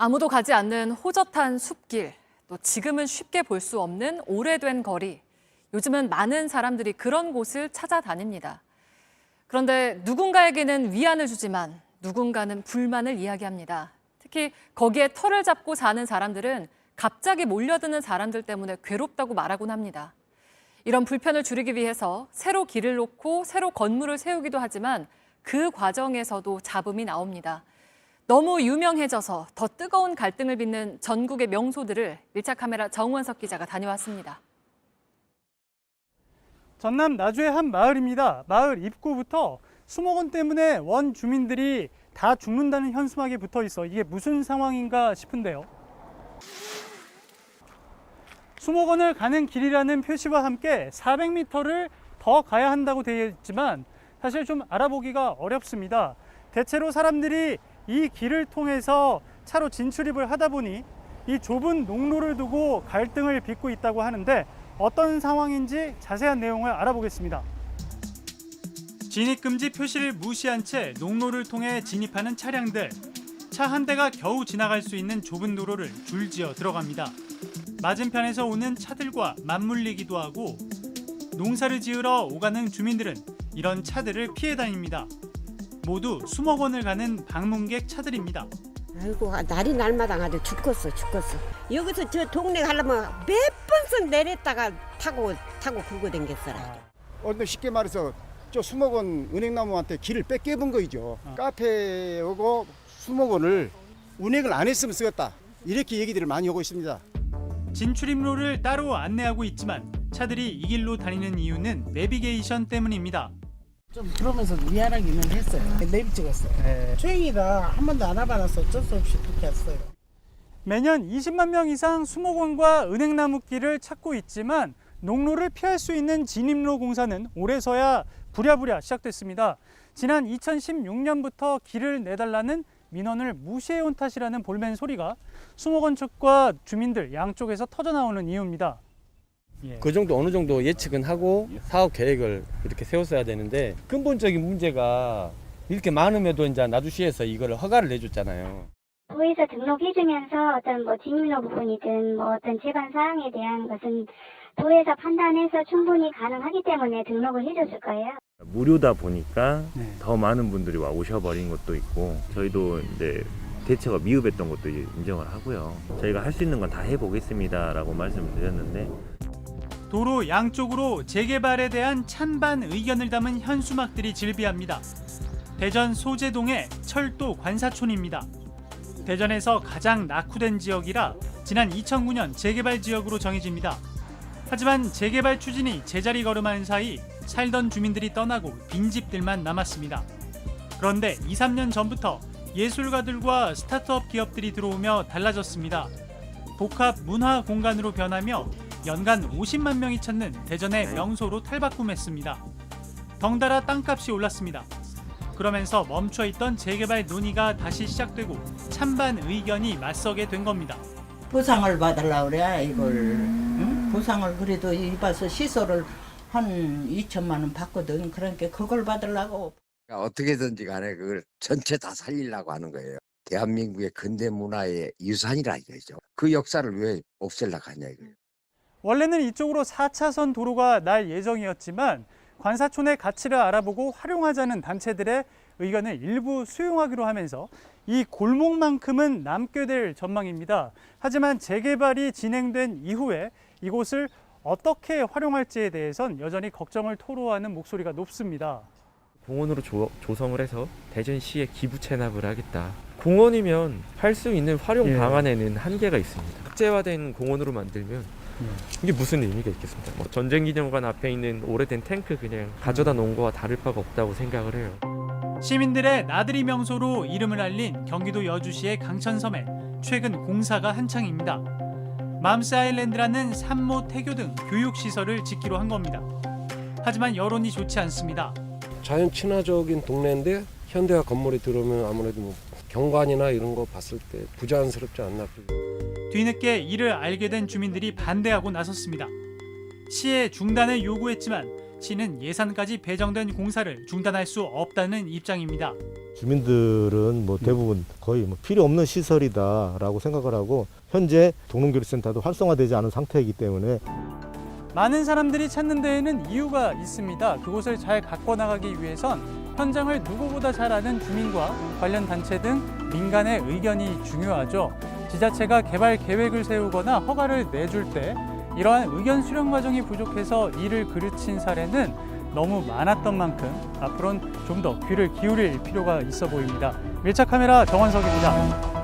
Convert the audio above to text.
아무도 가지 않는 호젓한 숲길, 또 지금은 쉽게 볼 수 없는 오래된 거리. 요즘은 많은 사람들이 그런 곳을 찾아다닙니다. 그런데 누군가에게는 위안을 주지만 누군가는 불만을 이야기합니다. 특히 거기에 터를 잡고 사는 사람들은 갑자기 몰려드는 사람들 때문에 괴롭다고 말하곤 합니다. 이런 불편을 줄이기 위해서 새로 길을 놓고 새로 건물을 세우기도 하지만 그 과정에서도 잡음이 나옵니다. 너무 유명해져서 더 뜨거운 갈등을 빚는 전국의 명소들을 밀착카메라 정원석 기자가 다녀왔습니다. 전남 나주의 한 마을입니다. 마을 입구부터 수목원 때문에 원 주민들이 다 죽는다는 현수막이 붙어 있어 이게 무슨 상황인가 싶은데요. 수목원을 가는 길이라는 표시와 함께 400m를 더 가야 한다고 되어 있지만 사실 좀 알아보기가 어렵습니다. 대체로 사람들이 이 길을 통해서 차로 진출입을 하다 보니 이 좁은 농로를 두고 갈등을 빚고 있다고 하는데 어떤 상황인지 자세한 내용을 알아보겠습니다. 진입금지 표시를 무시한 채 농로를 통해 진입하는 차량들. 차 한 대가 겨우 지나갈 수 있는 좁은 도로를 줄지어 들어갑니다. 맞은편에서 오는 차들과 맞물리기도 하고 농사를 지으러 오가는 주민들은 이런 차들을 피해 다닙니다. 모두 수목원을 가는 방문객 차들입니다. 아이고 날이 날마다 아주 죽겠어. 여기서 저 동네 가려면 몇 번씩 내렸다가 타고 굴고 댕겼어라. 오늘 쉽게 말해서 저 수목원 은행나무한테 길을 뺏겨본 거이죠. 카페 오고 수목원을 운행을 안 했으면 쓰겠다. 이렇게 얘기들을 많이 하고 있습니다. 진출입로를 따로 안내하고 있지만 차들이 이 길로 다니는 이유는 내비게이션 때문입니다. 좀 그러면서 미안하기는 했어요. 내비 찍었어요. 초행이라 한 번도 안 와봐서 어쩔 수 없이 그렇게 했어요. 매년 20만 명 이상 수목원과 은행나무길을 찾고 있지만 농로를 피할 수 있는 진입로 공사는 올해서야 부랴부랴 시작됐습니다. 지난 2016년부터 길을 내달라는 민원을 무시해온 탓이라는 볼멘 소리가 수목원 측과 주민들 양쪽에서 터져나오는 이유입니다. 그 정도 어느 정도 예측은 하고 사업 계획을 이렇게 세웠어야 되는데 근본적인 문제가 이렇게 많음에도 이제 나주시에서 이거를 허가를 내줬잖아요. 도에서 등록해주면서 어떤 진입로 부분이든 어떤 제반 사항에 대한 것은 도에서 판단해서 충분히 가능하기 때문에 등록을 해줬을 거예요. 무료다 보니까 더 많은 분들이 와 오셔버린 것도 있고 저희도 이제 대처가 미흡했던 것도 인정을 하고요. 저희가 할 수 있는 건 다 해보겠습니다라고 말씀을 드렸는데 도로 양쪽으로 재개발에 대한 찬반 의견을 담은 현수막들이 질비합니다. 대전 소재동의 철도 관사촌입니다. 대전에서 가장 낙후된 지역이라 지난 2009년 재개발 지역으로 정해집니다. 하지만 재개발 추진이 제자리 걸음하는 사이 살던 주민들이 떠나고 빈집들만 남았습니다. 그런데 2, 3년 전부터 예술가들과 스타트업 기업들이 들어오며 달라졌습니다. 복합 문화 공간으로 변하며 연간 50만 명이 찾는 대전의 명소로 탈바꿈했습니다. 덩달아 땅값이 올랐습니다. 그러면서 멈춰있던 재개발 논의가 다시 시작되고 찬반 의견이 맞서게 된 겁니다. 보상을 받으려고 그래 이걸. 응? 보상을 그래도 이봐서 시설을 한 2천만 원 받거든. 그러니까 그걸 받으려고. 어떻게든지 간에 그걸 전체 다 살리려고 하는 거예요. 대한민국의 근대 문화의 유산이라 이거죠. 그 역사를 왜 없애려고 하냐 이거예요. 원래는 이쪽으로 4차선 도로가 날 예정이었지만 관사촌의 가치를 알아보고 활용하자는 단체들의 의견을 일부 수용하기로 하면서 이 골목만큼은 남게 될 전망입니다. 하지만 재개발이 진행된 이후에 이곳을 어떻게 활용할지에 대해선 여전히 걱정을 토로하는 목소리가 높습니다. 공원으로 조성을 해서 대전시에 기부 체납을 하겠다. 공원이면 할 수 있는 활용 방안에는 한계가 있습니다. 국제화된 공원으로 만들면 이게 무슨 의미가 있겠습니까? 뭐 전쟁기념관 앞에 있는 오래된 탱크 그냥 가져다 놓은 거와 다를 바가 없다고 생각을 해요. 시민들의 나들이 명소로 이름을 알린 경기도 여주시의 강천섬에 최근 공사가 한창입니다. 맘스 아일랜드라는 산모, 태교 등 교육시설을 짓기로 한 겁니다. 하지만 여론이 좋지 않습니다. 자연 친화적인 동네인데 현대화 건물이 들어오면 아무래도 뭐 경관이나 이런 거 봤을 때 부자연스럽지 않나. 뒤늦게 이를 알게 된 주민들이 반대하고 나섰습니다. 시에 중단을 요구했지만 시는 예산까지 배정된 공사를 중단할 수 없다는 입장입니다. 주민들은 뭐 대부분 거의 뭐 필요 없는 시설이다라고 생각을 하고 현재 동농교류센터도 활성화되지 않은 상태이기 때문에 많은 사람들이 찾는 데에는 이유가 있습니다. 그곳을 잘 갖고 나가기 위해선 현장을 누구보다 잘 아는 주민과 관련 단체 등 민간의 의견이 중요하죠. 지자체가 개발 계획을 세우거나 허가를 내줄 때 이러한 의견 수렴 과정이 부족해서 일을 그르친 사례는 너무 많았던 만큼 앞으로는 좀 더 귀를 기울일 필요가 있어 보입니다. 밀착 카메라 정원석입니다.